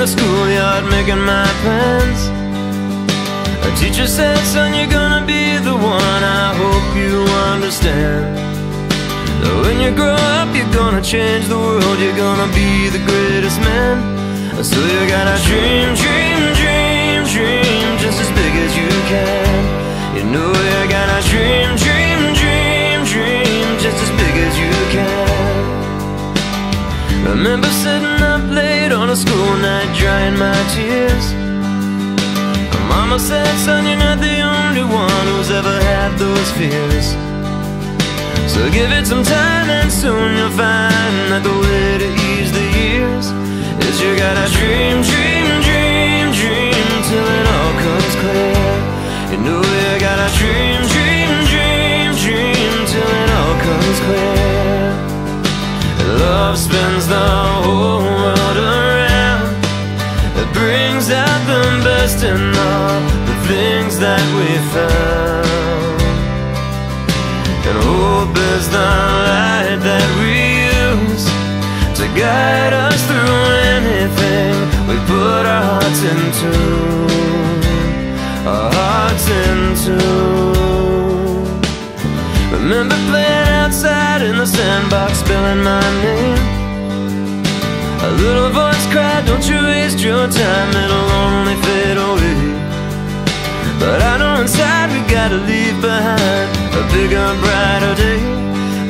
schoolyard making my plans. A teacher said, son, you're gonna be the one. I hope you understand that when you grow up, you're gonna change the world. You're gonna be the greatest man. So you gotta dream, dream, dream, dream, just as big as you can. You know you gotta dream, dream, dream, dream, just as big as you can. Remember sitting up late on a school night, drying my tears. My mama said, son, you're not the only one who's ever had those fears. So give it some time and soon you'll find that the way to ease the years is you gotta dream, dream, dream, dream till it all comes clear. You know you gotta dream, dream, dream, dream till it all comes clear. Love spins the whole world around. It brings out the best in all the things that we found. And hope is the light that we use to guide us through anything we put our hearts into. Our hearts into. Remember playing outside in the sandbox, spelling my name. A little voice cried, don't you waste your time, it'll only fade away. But I know inside we gotta leave behind a bigger, brighter day.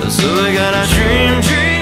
So we gotta dream, dream,